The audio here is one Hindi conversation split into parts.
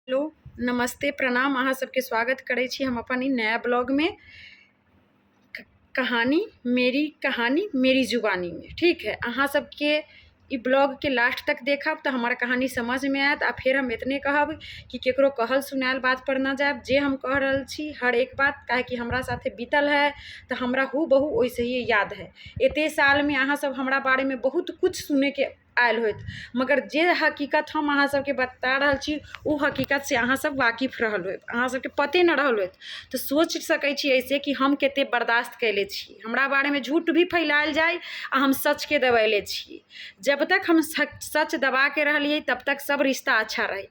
हेलो, नमस्ते, प्रणाम। अहाँ सबके स्वागत करै छी हम अपन ई नया ब्लॉग में। कहानी मेरी जुबानी में। ठीक है, अहाँ सबके ई ब्लॉग के लास्ट तक देखब तो हमारा कहानी समझ में आयत। आ फिर हम इतने कहब कि केकरो कहल सुनायल बात पर ना जाब। जे हम कह रहल छी हर एक बात काहे कि हमरा साथे बीतल है तो हमरा हूबहू वैसे ही याद है। एते साल में अहाँ सब हमरा बारे में बहुत कुछ सुने के आयल होत, मगर जे हकीकत हम अहाँ सबके बता रहल छी उ हकीकत से अहाँ सब वाकिफ रहल होत, अहाँ सबके पते न रहल होत। तो सोच सकै छी ऐसे कि हम केते बर्दाश्त कैले छी। हमरा बारे में झूठ भी फैलायल जाए आ हम सच के दबैले छी। जब तक हम सच दबा के रहलिए तब तक सब रिश्ता अच्छा रहे।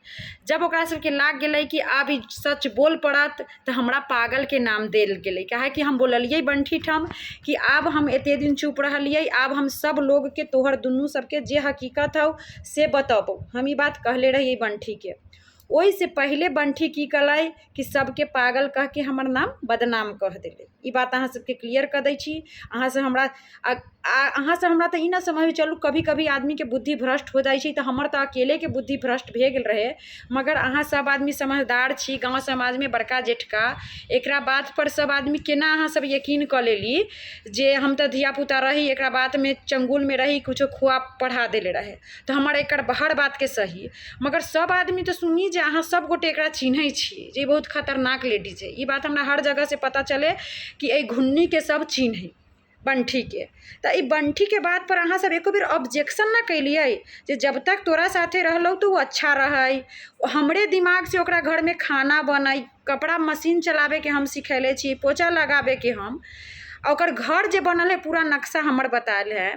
जब ओकरा सबके लाग गेलै कि आब ई सच बोल पड़त तो हमरा पागल के नाम देल गेलै। काहे कि हम बोललिए बंठी ठम कि आब हम एते दिन चुप रहलिए, आब हम सब लोग के तोहर दुनू सबके जे हकीकत हो से बताबो। हम ई बात कहले रहिए बंठी के। ओहि से पहले बंठी की कलै कि सबके पागल कह के हमर नाम बदनाम कह देले। ई बात अहाँ सबके क्लियर कर दै छी। अहाँ से हमरा तो ई ना समझ चलू कभी कभी आदमी के बुद्धि भ्रष्ट हो जाइ छै। तो हमर तो अकेले के बुद्धि भ्रष्ट भे गेल रहे, मगर अहाँ सब आदमी समझदार छी, गाँव समाज में बड़का जेठका। एकरा बात पर सब आदमी केना अहाँ सब यकीन कर लेली जे हम तो धिया पुता रही, एकरा बात में चंगुल में रही, कुछो खुआ पढ़ा देले रहे। तो हमर एकर हर बात के सही, मगर सब आदमी तो सुनी जे अहाँ सब गोटे एकरा चिन्है छी जे बहुत खतरनाक लेडीज है। ई बात हमरा हर जगह से पता चले कि ए घुन्नी के सब चिन्है बंठी के। तो ई बंठी के बात पर अहाँ सब एको बेर ऑब्जेक्शन ना कैलिए जे जब तक तोरा साथे रहलौ तो वो अच्छा रहै। हमरे दिमाग से ओकरा घर में खाना बनाई, कपड़ा मशीन चलावे के हम सिखैले छी, पोछा लगावे के हम, ओकर घर जे बनल है पूरा नक्शा हमर बतायल है।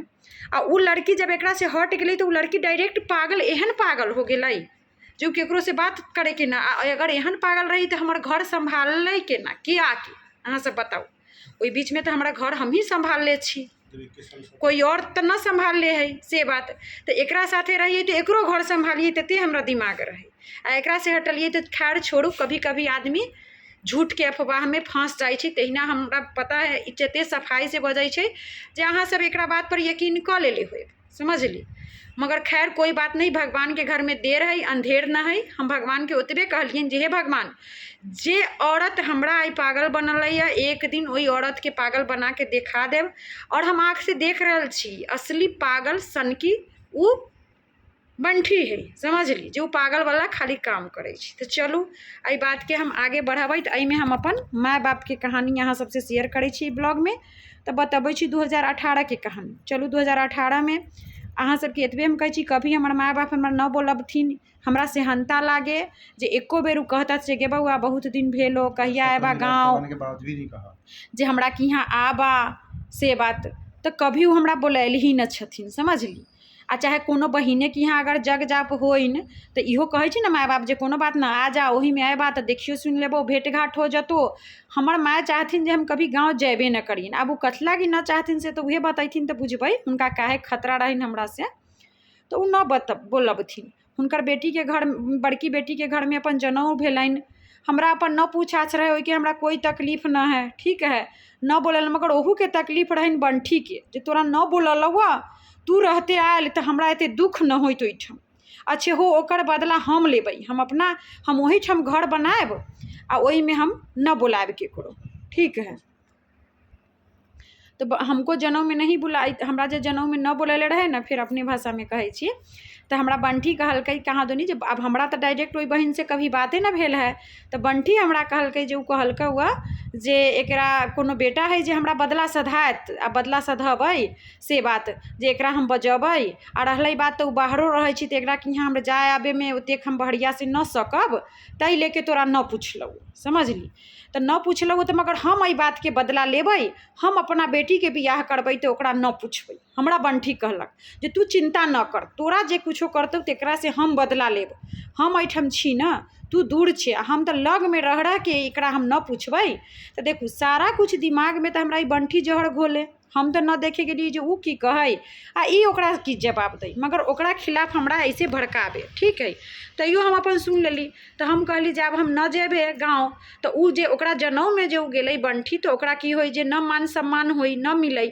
आ उ लड़की जब एकरा से हट गेलै तो उ लड़की डायरेक्ट पागल, एहन पागल हो गेलै जो केकरो से बात करे के ना। अगर एहन पागल रही तो हमर घर संभालले के ना के आके, अहाँ सब बताओ। ओई बीच में तो हमारा घर हम ही संभाल ले छी, कोई और तो ना संभाल ले है से बात। तो एकरा साथे रहिए तो एकरो घर संभालिए, तते हमरा दिमाग रहे। आ एकरा से हटलिए तो खैर छोड़ू, कभी कभी आदमी झूठ के अफवाह में फंस जाइ छै। तहिना हमरा पता है इज्जते सफाई से बजै छै जे अहाँ सब एकरा बात पर यकीन क लेले होय, समझली। मगर खैर कोई बात नहीं, भगवान के घर में देर है अंधेर न है। हम भगवान के ओतबे कहलियन जे हे भगवान, जे औरत हमरा आई पागल बनल है एक दिन वही औरत के पागल बना के देखा देव। और हम आँख से देख रहल छी असली पागल सनकी उ बंठी है, समझली, जो पागल वाला खाली काम करे छी। तो चलू एहि बात के हम आगे बढ़ाबै। तो एहिमे हम अपन माय बाप के कहानी यहाँ सबसे शेयर करै छी ब्लॉग में। तो बतबै छी 2018 के कहानी। चलू 2018 में अहाँ सबके एतबे हम कहै छी, कभी हमर माय बाप हमरा न बोलबथिन, हमरा से हंता लागे जे एको बेर उ कहता से गे बउआ बहुत दिन भेलो, कहिया आबा गाँव, जे हमरा कि यहाँ आबा से बात। तो कभी उ हमरा बोलैल ही न छथिन, समझली। आ चाहे कोनो बहिने के यहाँ अगर जग जाप होइन तो इहो कहै छी ना माय बाप जे कोनो बात ना आ जा, ओही में आबा तो देखियो सुन लेबो, भेंट घाट हो जतो। हमर माय चाहथिन जे हम कभी गाँव जेबे न करिन। अब उ कथला कि न चाहथिन से तो उहे बतैथिन तो बुझबै उनका काहे खतरा रहिन हमरा से। तो उ न बोलबथिन। हुनकर बेटी के घर, बड़की बेटी के घर में अपन जनऊ भेलैन। हमरा अपन न पूछ आछ रहे, ओइ के हमरा कोई तकलीफ न है, ठीक है, न बोलल। मगर ओहू के तकलीफ रहन बंठी के जे तोरा न बोललौआ, तू रहते आयल तो हमरा एते दुख न होइत ओइठम। अच्छे हो ओकर बदला हम लेबै, हम वही ठम घर बनाएब आ ओही में हम न बुलाएब केकरो, ठीक है। तो हमको जनऊ में नहीं बुलाई, हमरा जे जनऊ में न बोलेले रहे ना, फिर अपने भाषा में कहै छी। तो हमरा बंठी कहलकै कहाँ दोनी जे अब हमरा तो डायरेक्ट ओई बहन से कभी बाते न भेल है। तो बंठी हमरा कहलकै जे उ कहलकै हुआ जे एकरा कोनो बेटा है जे हमरा बदला सधायत आ बदला सधबै से बात, जे एकरा हम बजबै। आ रहलै बात तो उ बाहरो रहै छी तो एकरा कि यहाँ हमरा जाए आबे में ओतेक हम बहरिया से न सकब, तै लेके तोरा न पुछलौ, समझली। तो न पुछलौ तो मगर हम एहि बात के बदला लेबै, हम अपना बेटी के बियाह करबै तो ओकरा न पुछबै। हमरा बंठी कहलक जे तू चिंता न कर, तोरा जे कुछो करतौ तेकरा से हम बदला लेब। हम एहिठम छी न, तू दूर छे, हम तो लग में रह के एकरा हम न पूछबै। तो देखू सारा कुछ दिमाग में तो हमरा ई बंठी जहर घोले। हम तो न देखे गेली जे उ की कहै आ ई ओकरा की जवाब दै, मगर ओकरा खिलाफ हमरा ऐसे भड़काबे, ठीक है। तैयो हम अपन सुन लेली। तो हम कहली जब हम न जेबे गाँव तो उ जे ओकरा जनऊ में जे उ गेलै बंठी तो ओकरा की होई जे न मान सम्मान होई, न मिलै।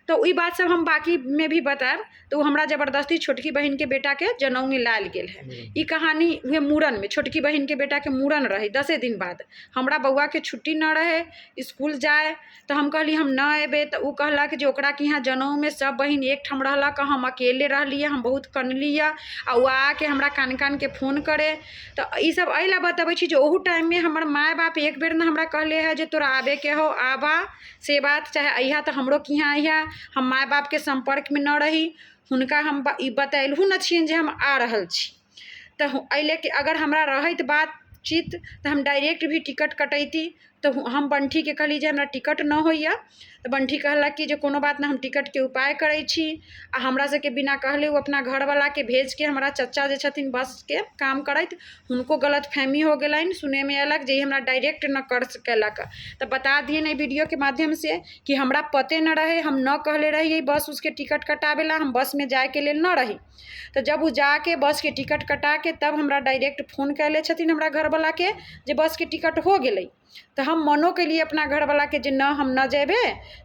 तो वही बात सब हम बाकी में भी बताएब। तो हमरा जबरदस्ती छोटकी बहन के बेटा के जनऊ में लायल गेल है। ई कहानी हुए मूड़न में, छोटकी बहन के बेटा के मूड़न रहे 10 दिन बाद, हमरा बउआ के छुट्टी न रहे स्कूल जाए, तो हम कहली हम न एबे। तो उ कहलक जे ओकरा के यहाँ जनऊ में सब बहन एक ठाम रहलक, हम अकेले रहलिए, हम बहुत कनलिए आ उ आके हमरा कान कान के फोन करे। तो ई सब अइला बतबै छी जे ओहू टाइम में हमर माय बाप एक बेर न हमरा कहले है जे तोरा आबे के हो आबा, से बात चाहे अइहा तो हमरो के यहाँ अइहा। हम माय बाप के संपर्क में न रही, हुनका हम ई बतैलहु न छियनि जे हम आ रहल छी। तो अइले कि अगर हमरा रहैत बातचीत तो हम डायरेक्ट भी टिकट कटैती। तो हम बंठी के कहली जे हमरा टिकट न होइया। तो बंठी कहलक कि जे कोनो बात ना, हम टिकट के उपाय करै छी। आ हमरा सबके बिना कहले वो अपना घरवाला के भेज के, हमारा चचा जे छथिन बस के काम करैत, हुनको गलत फहमी हो गेलनि, सुने में अलग जे हमरा डायरेक्ट न कर सकेलक। तो बता दिए न वीडियो के माध्यम से कि हमरा पते न रहे, हम न कहले रहिए बस उसके टिकट कटावेला, हम बस में जाए के लेल न रही। तो जब वो जाके बस के टिकट कटा के तब हमरा डायरेक्ट फोन कैले छथिन हमरा घरवाला के जे बस के टिकट हो गेलै। तो हम मनो के लिए अपना घरवाला के जे न हम न जेबे,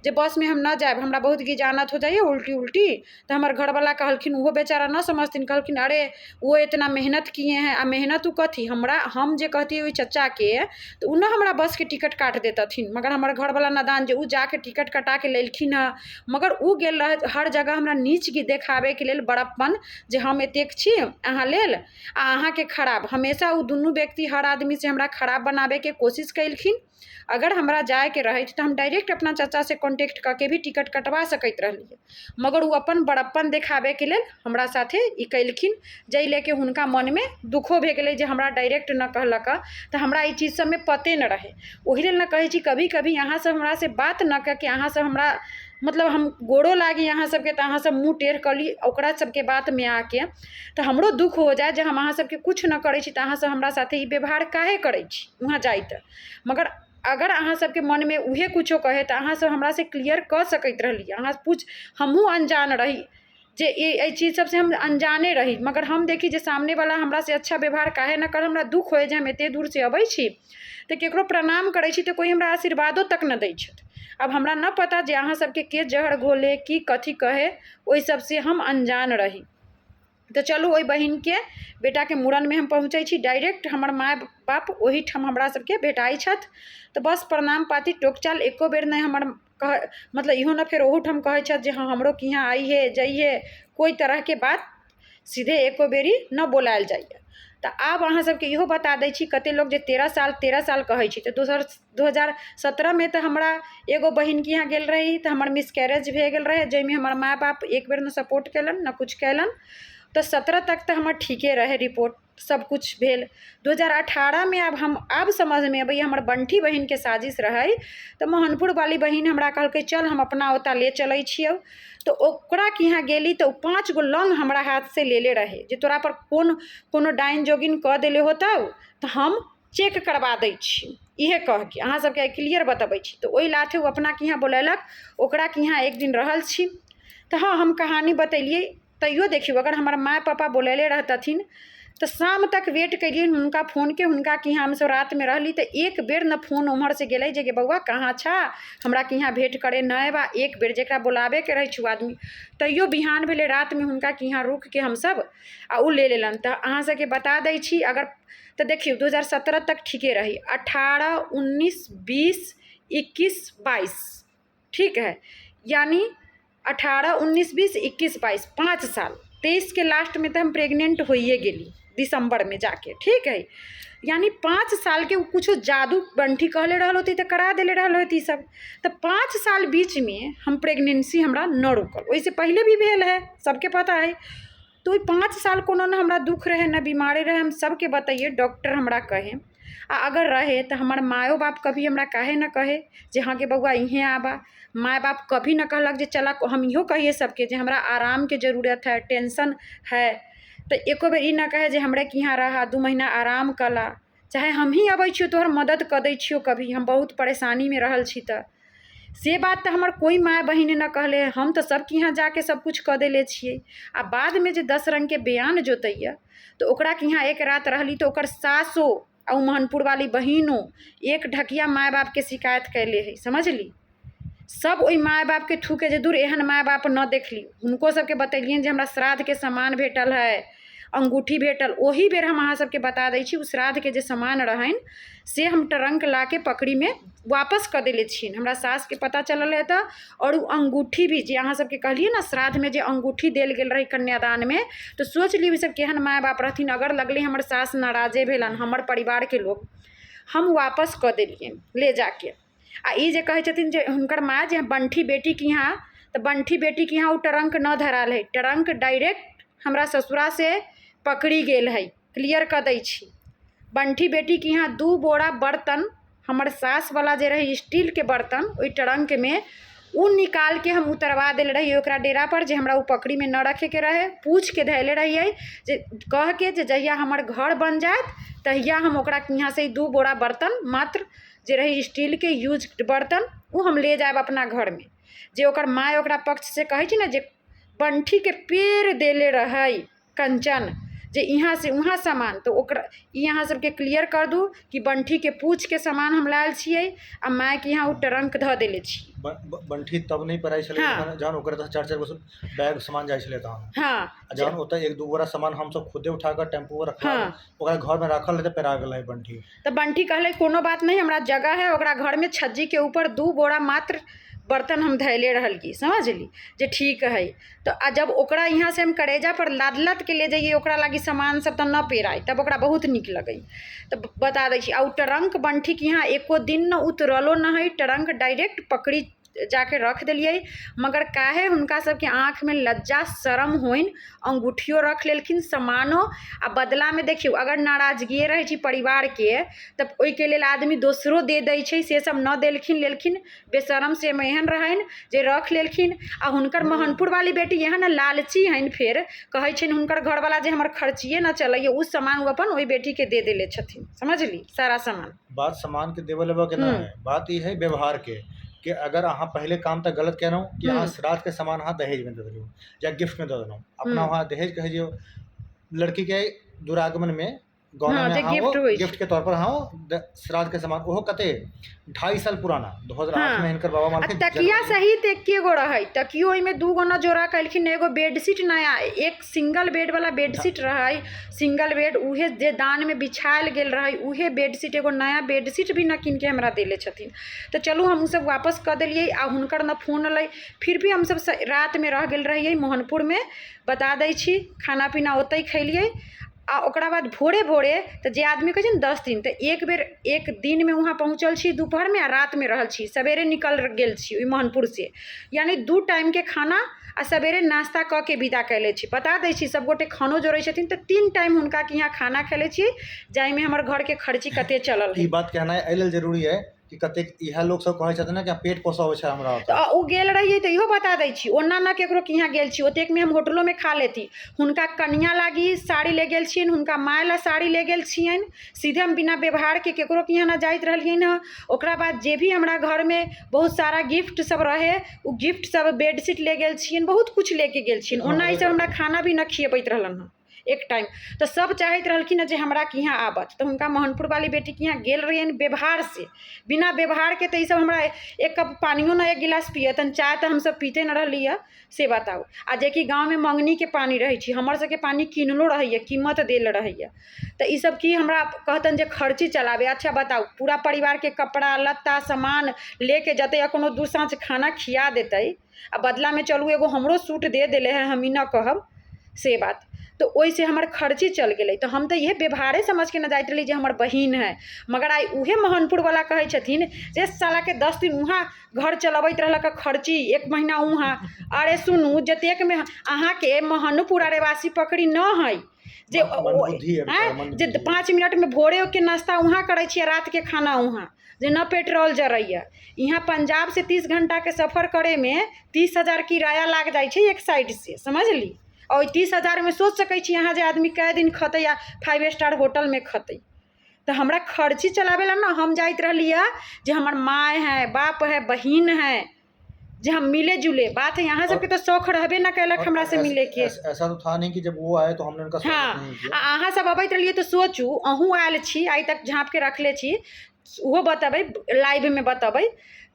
जे बस में हम न जाए, हमरा बहुत गिजानत हो जाइए उल्टी उल्टी। तो हमार घरवाला कहलखिन, वो बेचारा न समझथिन, कहलखिन अरे वो इतना मेहनत किए हैं, आ मेहनत उ कथी, हमरा हम जे कहती ओइ चचा के तो उ न हमरा बस के टिकट काट देतथिन। मगर हमार घरवाला नादान जे उ जाके टिकट कटा के लेलखिन है, मगर उ गेल रहे हर जगह हमरा नीच देखाबे के लेल, बड़प्पन जे हम एतेक छी अहाँ लेल आ अहाँ के खराब, हमेशा उ दुनू व्यक्ति हर आदमी से हमरा खराब बनाबे के कोशिश कैलखिन। अगर हमरा जाए के रहे तो हम डायरेक्ट अपना चाचा से कांटेक्ट करके भी टिकट कटवा सकैत रहलिए, मगर वो अपन बड़प्पन देखाबे के लेल हमरा साथे ई कैलखिन, जै लेके हुनका मन में दुखो भे गेलै जे हमरा डायरेक्ट न कहलक। तो हमरा ई चीज सब में पते न रहे, ओही लेल न कहै छी कभी कभी अहाँ सब हमरा से बात न करके, अहाँ सब हमरा मतलब हम गोड़ो लागी अहाँ सबके, तो अहाँ सब मुँह टेढ़ कर ली ओकरा सबके बात में आके, तो हमरो दुख हो जाए जे हम अहाँ सबके कुछ न करै छी, तो अहाँ सब हमरा साथे ई व्यवहार काहे करै छी वहाँ जाइत। मगर अगर अहाँ सबके मन में उहे कुछो कहे तो अहाँ सब हमरा से क्लियर कर सकैत रहली। अहाँ हमहूँ अनजान रही जे ये चीज़ सबसे हम अनजाने रही, मगर हम देखी जे सामने वाला हमरा से अच्छा व्यवहार काहे न कर। हमरा दुख होए जे हम एते दूर से अबै छी तो केकरो प्रणाम करै छी तो कोई हमरा आशीर्वादो तक न दै छथि। अब हमरा न पता जे अहाँ सबके के जहर घोले की कथी कहे, ओहि सबसे हम अनजान रही। तो चलू ओहि बहिन के बेटा के मूड़न में हम पहुँचे छी, डायरेक्ट हमर माय बाप ओही ठाम हमरा सबके भेटाई छथि। तो बस प्रणाम पाती टोकचाल एको बेर नहीं हमर मतलब इहो न फिर ओहू ठाम कहै छथि जे हाँ हमरो के यहाँ आई है जाइए, कोई तरह के बात सीधे एको बेरी न बोलायल जाइए। तो आब अहाँ सबके इहो बता दै छी, कते लोग जे 13 साल कहै छी, तो 2017 में तो हमरा एगो बहिन के यहाँ गेल रही, तो हमर मिसकैरेज भे गेल रहे, जैमें हमर माय बाप एक बेर न सपोर्ट कैलन न कुछ कैलन। तो 17 तक तो हमर ठीके रहे, रिपोर्ट सब कुछ भेल। 2018 में अब समझ में अबै हमर बंठी बहिन के साजिश रहे। तो मोहनपुर वाली बहिन हमरा कहलकै चल हम अपना ओता ले चलै छियौ। तो ओकरा के यहाँ गेली तो 5 गो लौंग हमरा हाथ से लेले रहे जे तोरा पर कोनो डाइन जोगिन कह देले होतौ तो हम चेक करवा दै छी, इहे कह के अहाँ सबके क्लियर बतबै छी। तो ओहि लाथे वो अपना के यहाँ बोलेलक, ओकरा के यहाँ एक दिन रहल छी। तो हाँ हम कहानी बतैलिए, तैयो देखियो अगर हमार माँ पापा बोलेले रहतथिन तो शाम तक वेट करिए हुनका फ़ोन के, हुनका के यहाँ हम सब रात में रहली तो एक बेर न फोन उम्हर से गेलै जे बउआ कहाँ छा, हमरा के यहाँ भेंट करे न बा। एक बेर जेकरा बुलावे के रहे छु आदमी, तैयो बिहान भेले रात में हुनका के यहाँ रुक के हम सब आ उ ले लेलन। तो अहाँ सबके बता दै छी अगर तो देखियो 2017 तक ठीके रही, 18, 19, 20, 21, 22 ठीक है, यानी 18, 19, 20, 21, 22 5 साल। 23 के लास्ट में तो हम प्रेग्नेंट होइए गेली दिसंबर में जाके, ठीक है। यानी 5 साल के कुछ जादू बंठी कहले रहल होती तो करा देले रहल होती सब। तो 5 साल बीच में हम प्रेगनेंसी हमरा न रुकल, वैसे पहले भी भेल है सबके पता है। तो 5 साल कोनो न हमरा दुख रहे न बीमारी रहे, हम सबके बताइए डॉक्टर हमरा कहे आ अगर रहे तो हमार मायो बाप कभी हमरा काहे न कहे जे हाँ के बउआ इहें आबा। माँ बाप कभी न कहलक जे चला, हम इहो कहिए सबके जे हमरा आराम के ज़रूरत है, टेंशन है, तो एको बेर ई न कहे जे हमरे के यहाँ रहा 2 महीना आराम कला, चाहे हम ही अबै छियो तोहर मदद कर दै छियो, कभी हम बहुत परेशानी में रहल छी। तो से बात तो हमार कोई माँ बहिन न कहले, हम तो सबके यहाँ जाके सब कुछ कह देले छिए। आ बाद में जे 10 रंग के बयान जोतैया तो ओकरा के यहाँ एक रात रहली तो ओकर सासो और मोहनपुर वाली बहिनो एक ढकिया माँ बाप के शिकायत कैले है, समझ ली। सब वही माय बाप के थू के जे दूर एहन माय बाप न देखली। उनको सबके बतेलियन जे हमरा श्राद्ध के सामान भेटल है, अंगूठी भेटल। ओही बेर हम अहाँ सबके बता दै छी उ श्राद्ध के जे सामान रहन से हम ट्रंक ला के पकड़ी में वापस कर देले छियन। हमरा सास के पता चलल है तो। और उ अंगूठी भी जे अहाँ सबके कहलिए ना श्राद्ध में जे अंगूठी देल गेल रही कन्यादान में, तो सोच ली सब केहन माय बाप रहथिन। अगर लगले हमर सास नाराजे भेलन, हमर परिवार के लोग, हम वापस कर देलियन ले जाके। आ ई जे कहै छथिन जे हुनकर माँ जे बंठी बेटी के यहाँ, तो बंठी बेटी के यहाँ उ ट्रंक न धराल है, ट्रंक डायरेक्ट हमरा ससुरा से पकड़ी गेल है। क्लियर कर दै छी। बंठी बेटी के यहाँ 2 बोरा बर्तन हमर सास वाला जे रही स्टील के बर्तन, ओई ट्रंक में उ निकाल के हम उतरवा देल रही ओकरा डेरा पर, जे हमरा उ पकड़ी में न रखे के रहे। पूछ के धैले रहिए जे कह के जे जहिया हमर घर बन जात तहिया हम ओकरा यहाँ से 2 बोरा बर्तन मात्र जे रही स्टील के यूज बर्तन उ हम ले जाएब अपना घर में। जे ओकर माँ ओकरा पक्ष से कहै छी ना जे बंठी के पेड़ देले रहे कंचन, जे यहाँ से वहाँ सामान, तो ओकरा यहाँ सबके क्लियर कर दूँ कि बंठी के पूछ के सामान हम लायल छियै आ माय के यहाँ उ ट्रंक धऽ देले छी। बंठी तब नहीं पराई छले। हाँ। जहन ओकरा 4-4 गो बैग सामान जाय छले तहन। हाँ, जहन ओतऽ 1-2 बोरा सामान हम सब खुदे उठा कर टेम्पू में रखा। हाँ। ओकरा घर में रखल रहते पेरा गेल है बंठी। तो बंठी कहले कोनो बात नहीं, हमरा जगह है ओकरा घर में छज्जी के ऊपर 2 बोरा मात्र बर्तन हम धैले रहल की, समझली जे ठीक है। तो जब ओकरा यहाँ से हम करेजा पर लाद लाद के ले जाइए ओकरा लागी सामान सब, तो न पेराई, तब ओकरा बहुत निक लगे। तो बता दै छी। आ उ ट्रंक बंठी के यहाँ एको दिन न उतरलो न है, ट्रंक डायरेक्ट पकड़ी जाके रख दिलिए। मगर काहे हुनका सबके आँख में लज्जा शरम होइन, अंगूठियो रख लेलखिन, सामानो। आ बदला में देखियो अगर नाराजगी रहे छी परिवार के, तब ओई के लेल आदमी दोसरो दे दै छै, से सब न देलखिन। लेलखिन बेशरम से एहन रहन जे रख लेलखिन। आ हुनकर महनपुर वाली बेटी यहाँ न लालची हन, फिर कहै छन हुनकर घर वाला जे हमर खर्चिए न चलैए, उस सामान वो अपन ओई बेटी के दे देले छथिन, समझली सारा सामान। बात सामान के देवे लेवा के ना है, बात ये है व्यवहार के कि अगर अहाँ पहले काम तक गलत कह रहा हूँ कि अहाँ श्राद्ध के सामान अहाँ दहेज में दे दिलो या गिफ्ट में दे दिलो, अपना वहाँ दहेज कहे जो लड़की के दुरागमन में गौना में गिफ्ट के तौर पर हाँ श्राद्ध के सामान ओहो कते 2.5 साल पुराना 2008 में इनकर बाबा माल के तकिया सहित 1 गो रहे। तकियो में 2 गो न जोड़ा कलखिन। एगो बेडशीट नया, एक सिंगल बेड वाला बेडशीट रहे, सिंगल बेड, उहे जे दान में बिछायल गेल रहे उहे बेडशीट, एगो नया बेडशीट भी न किन के हमरा देले छथिन। तो चलू हम सब वापस कर दिलिए। आ हुनकर न फोन अलै, फिर भी हम सब रात में रह गेल रहिए मोहनपुर में। बता दै छी, खाना पीना ओतै खैलिए। आ ओकरा बाद भोरे भोरे तो जे आदमी कहै छै ने 10 दिन, तो एक बेर एक दिन में वहाँ पहुँचल छी दोपहर में, आ रात में रहल छी, सवेरे निकल गेल छी मोहनपुर से। यानी 2 टाइम के खाना आ सवेरे नाश्ता कऽ के विदा कैले छी। बता दै छी सब गोटे खानो जोड़े छथिन, तो 3 टाइम हुनका के यहाँ खाना खेले छी, जाइमे हमर घर के खर्ची कते चलल है। ई बात कहना है एहि लेल जरूरी है कि कते इहा लोग सब कहै छथिन ना कि पेट पोसावे छै हमरा। तो उ गेल रहिए तो इहो बता दै छी, ओना न केकरो के यहाँ गेल छी, ओतेक में हम होटलों में खा लेती। हुनका कन्या लागी साड़ी ले गेल छियन, हुनका माय ला साड़ी ले गेल छियन। सीधे हम बिना व्यवहार के केकरो के यहाँ न जाइत रहलियन हँ। ओकरा बाद जे भी हमरा घर में बहुत सारा गिफ्ट सब रहे, उ गिफ्ट सब बेडशीट ले गेल छियन, बहुत कुछ लेके गेल छियन। ओना ई सब हमरा खाना भी न खिएबैत रहलन हँ एक टाइम। तो सब चाहत रहलखिन जे हमरा के यहाँ आबत, तो हुनका मोहनपुर वाली बेटी के यहाँ गेल रहियन व्यवहार से। बिना व्यवहार के तो ये सब हमरा 1 कप पानियो न 1 गिलास पियतन, चाय तो हम सब पीते न रहलिए, से बताओ। आ जेकि गाँव में मंगनी के पानी रहे छी, हमर सबके पानी किनलो रहिए, कीमत देल रहिए। तो ये सब की हमरा कहतन जे खर्ची चलावे। अच्छा बताओ, पूरा परिवार के कपड़ा लत्ता सामान लेके जते, कोनो 2 सांझ खाना खिया देते, आ बदला में चलू एगो हमरो सूट दे देले है, हम ही न कहब से बात। तो ओइसे हमर खर्ची चल गेलै। तो हम तो ये व्यवहारे समझ के न जाइत रही जे हमर बहिन है। मगर आई उहे मोहनपुर वाला कहै छथिन जे साला के 10 दिन वहाँ घर चलबैत रहलक खर्ची, 1 महीना वहाँ। अरे सुनू, जतेक में अहाँ के मोहनपुर आदिवासी पकड़ी न है जे 5 मिनट में भोरे के नाश्ता वहाँ करै छियै, रात के खाना वहाँ, जे न पेट्रोल जरैया। यहाँ पंजाब से 30 घंटा के सफर करे में 30,000 किराया लाग जाइ छै एक साइड से, समझली। और 30,000 में सोच सकै छी यहाँ जे आदमी कै दिन खतै या 5 स्टार होटल में खतै। तो हमरा खर्ची चलावे ला ना हम जाइत रहलिए जे हमर माय है, बाप है, बहिन है, जे हम मिले जुले। बात है यहाँ सबके तो शौक रहबे न कैलक हमरा से मिले के। ऐसा तो था नहीं कि जब वो आए तो हमने उनका स्वागत नहीं किया। हाँ, अहाँ सब अबैत रहिए तो सोचू, अहूँ आयल छी, आइ तक झाँप के रखले छी, ओहो बतेबै लाइव में बतेबै,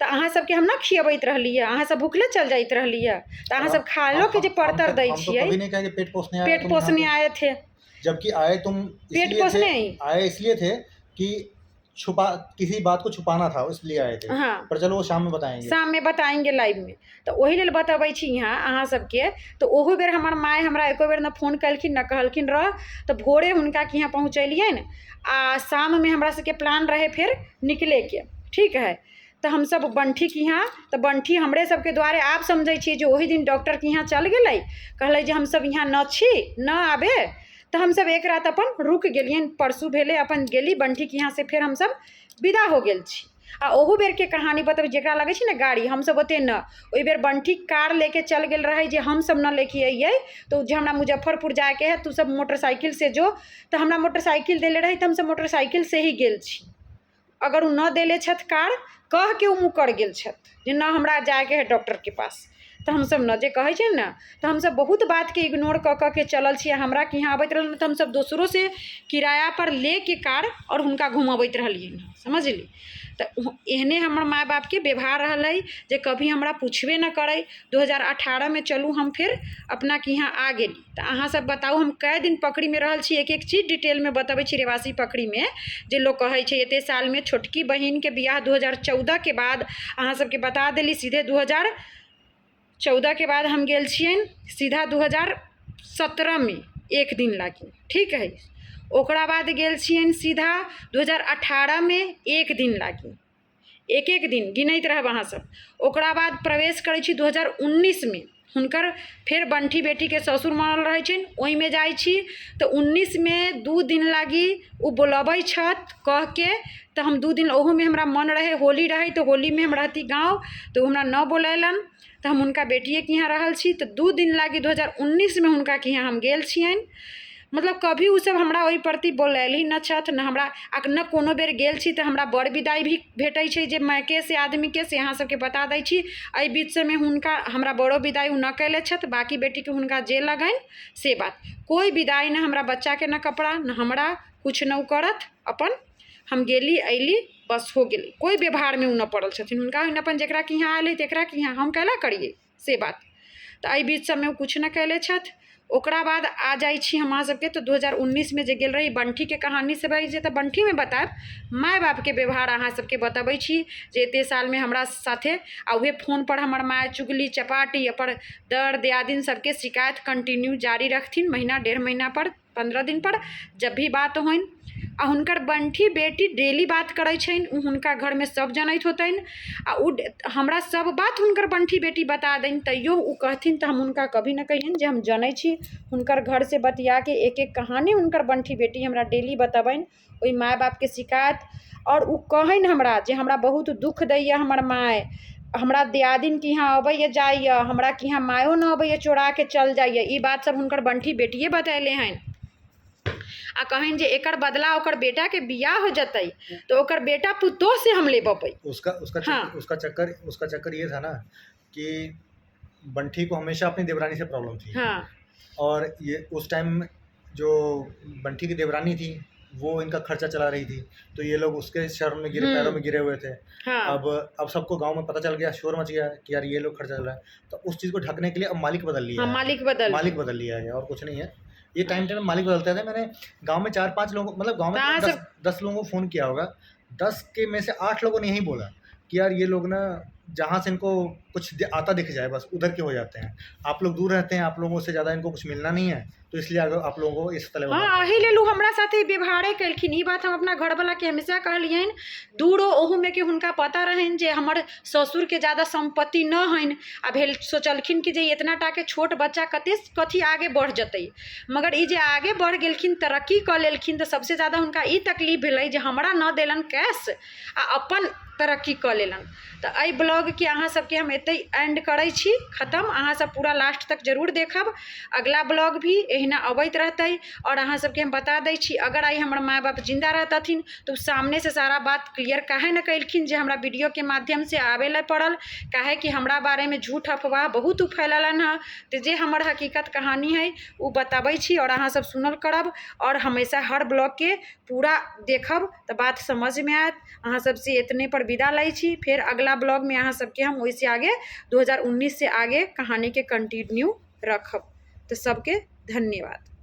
तो अहाँ सबके हम ना खियबैत रहलिए, अहाँ सब भूखले चल जाइत रहलिए, तो अहाँ सब खा लो के जे पड़तर दै छियै। हम तो कभी नहीं कहे कि पेट पोसने आए थे, जबकि आए तुम पेट पोसने आए इसलिए थे कि किसी बात को छुपाना था, इसलिए आए थे। हाँ, पर चलो वो शाम में बताएंगे, लाइव में। तो वही लेल बतबै छी यहाँ अहाँ सबके। तो ओहो बेर हमर माय हमरा एको बेर न फोन कलखिन न कहलखिन रह, तो भोरे हुनका के यहाँ पहुँचलियन आ शाम में हमरा सबके प्लान रहे फिर निकले के, ठीक है। तो हम सब बंठी के यहाँ, तो बंठी हमरे सबके द्वारे आप समझै छियै जे ओही दिन डॉक्टर के यहाँ चल गेलै, कहलै जे हम सब यहाँ न छी, न आबे। तो हम सब एक रात अपन रुक गेलियन, परसू भेले अपन गेली बंठी के यहाँ से, फिर हम सब विदा हो गेल छी। आ ओहू बेर के कहानी बतबै, जेकरा लगे छै ना गाड़ी, हम सब ओते न, ओहि बेर बंठी कार लेके चल गेल रहे जे हम सब न लेके अइयै, तो जे हमरा मुजफ्फरपुर जाए के है तू सब मोटरसाइकिल से जो, तो हमरा मोटरसाइकिल देले रही, तो हम सब मोटरसाइकिल से ही गेल छी। अगर उ न देले छथ कार, कह के उ मुकर गेल छथ जे न हमरा जाए के है डॉक्टर के पास, तो हम सब न जे कहै छै ना, तो हम सब बहुत बात के इग्नोर क के चलल छी। हमरा के यहाँ आबैत रहल तो हम सब दोसरों से किराया पर ले के कार और हुनका घुमबैत रहलिए, समझली। तो एहने हमर माय बाप के व्यवहार रहलै जे कभी हमरा पूछबे न करे। 2018 में चलू हम फिर अपना के यहाँ आ गेली। तो अहाँ सब बताऊ हम कै दिन पकड़ी में रहल छी, एक एक चीज डिटेल में बतबै छी। रेवासी पकड़ी में जे लोग कहै छै एते साल में छोटकी बहिन के बियाह 2014 के बाद, अहाँ सबके बता देली सीधे 2014 के बाद हम गेल छियन सीधा 2017 में एक दिन लागी, ठीक है। ओकरा बाद गेल छियन सीधा 2018 में एक दिन लागी, एक एक दिन गिनैत रहब अहाँ सब। ओकरा बाद प्रवेश करै छी 2019 में, हुनकर फिर बंठी बेटी के ससुर मानल रहै छनि, ओहि में जाइ छी। तो 19 में 2 दिन लागी उ बोलबै छथ कह के, तो हम 2 दिन ओहू में हमरा मन रहे, होली रहे तो होली में हम रहती गाँव, तो हमरा न बोलैलन, तो हम उनका बेटिए के यहाँ रहल छी। तो 2 दिन लागी 2019 में हुनका के यहाँ हम गेल छियन। मतलब कभी उ सब हमरा ओहि प्रति बोलैली न छथ, न हमरा न कोनो बेर गेल छी तो हमरा बड़ विदाई भी भेटै छै जे मायके से आदमी के, से अहाँ सबके बता दै छी। एहि बीच में हुनका हमरा बड़ो विदाई उ न कैले छथ, बाकी बेटी के हुनका जे लगन से बात, कोई विदाई न हमरा बच्चा के, न कपड़ा, न हमरा कुछ न करत, अपन हम गेली अइली बस हो गेली। कोई व्यवहार में उ न पड़ल छथिन, हुनका अपन जकरा के यहाँ आयल है तकरा के यहाँ हम कैला करिए से बात। तो एहि बीच सब में कुछ न कैले छथ। ओकरा बाद आ जाइ छी हमरा सबके। तो 2019 में जे गेल रही बंठी के कहानी से भाई जे, तो बंठी में बताएब माय बाप के व्यवहार अहाँ सबके बतबै छी जे एते साल में हमरा साथे। आ उहे फोन पर हमर माय चुगली चपाटी अपन दर दियादिन सबके शिकायत कंटिन्यू जारी रखथिन, महीना 1.5 महीना पर, 15 दिन पर जब भी बात होइन। आ हुनकर बंठी बेटी डेली बात करै छनि, हुनका घर में सब जनैत होतनि, आ उ हमरा सब बात हुनकर बंठी बेटी बता दैन, तैयो उ कहथिन तो हम हुनका कभी न कहियन जे हम जनै छी। हुनकर घर से बतिया के एक एक कहानी हुनकर बंठी बेटी हमरा डेली बतबैन, ओहि माय बाप के शिकायत। और उ कहैन हमरा जे हमरा बहुत दुख दैया हमर माय, हमरा दियादिन के यहाँ अबैया जाइया, हमरा के यहाँ मायो न अबैया, चोरा के चल जाइया। ई बात सब हुनकर बंठी बेटिए बतैले हैं। आ कहन जे एकर बदला ओकर बेटा के बियाह हो जतई तो ओकर बेटा पुतोह से हम लेबै। उसका चक्कर ये था ना कि बंठी को हमेशा अपनी देवरानी से प्रॉब्लम थी। हाँ। और ये उस टाइम जो बंठी की देवरानी थी वो इनका खर्चा चला रही थी, तो ये लोग उसके शर्म में गिरे, पैरों में गिरे हुए थे। हाँ। अब सबको गांव में पता चल गया, शोर मच गया कि यार ये लोग खर्चा चल रहा है, तो उस चीज़ को ढकने के लिए अब मालिक बदल लिया। हाँ, मालिक बदल लिया है और कुछ नहीं है। ये टाइम मालिक बदलते थे। मैंने गांव में 4-5 लोगों, मतलब गांव में 10 लोगों को फ़ोन किया होगा, 10 के में से 8 लोगों ने यही बोला कि यार ये लोग ना जहाँ से इनको कुछ आता दिख जाए बस उधर के हो जाते हैं। आप लोग दूर रहते हैं, आप लोगों से ज़्यादा इनको कुछ मिलना नहीं है, तो इसलिए अगर आप लोगों को इस तरह। हाँ, अही ले लू हमरा साथे व्यवहारे कलखिन। ई बात हम अपना घर वाला के हमेशा कहलियन। दूरो ओहू में कि हुनका पता रहन जे हमर ससुर के ज़्यादा संपत्ति न हन, आ भेल सोचलखिन कि जे इतना टा के छोट बच्चा कथी आगे बढ़ जतई, मगर ई जे आगे बढ़ गेलखिन, तरक्की कर लेलखिन, तो सबसे ज़्यादा हुनका ई तकलीफ भेलै जे हमरा न देलन कैश, आ अपन तरक्की कर लेलन। तो एहि ब्लॉग के अहाँ सबके हम एते एंड करै छी, खत्म। अहाँ सब पूरा लास्ट तक जरूर देखब। अगला ब्लॉग भी एहिना अबैत रहतै। और अहाँ सबके हम बता दै छी, अगर आई हमर माय बाप जिंदा रहतथिन तो सामने से सारा बात क्लियर काहे न कैलखिन जे हमरा वीडियो के माध्यम से आवे ला पड़ल, काहे कि हमरा बारे में झूठ अफवाह बहुत फैललन है। तो जे हमर हकीकत कहानी है वो बताबै छी और अहाँ सब सुनल करब और हमेशा हर ब्लॉग के पूरा देखब तो बात समझ में आयत। अहाँ सबसे इतने पर विदा लै छी, फिर अगला ब्लॉग में अहाँ सबके हम वैसे आगे 2019 से आगे कहानी के कंटिन्यू रखब। तो सबके धन्यवाद।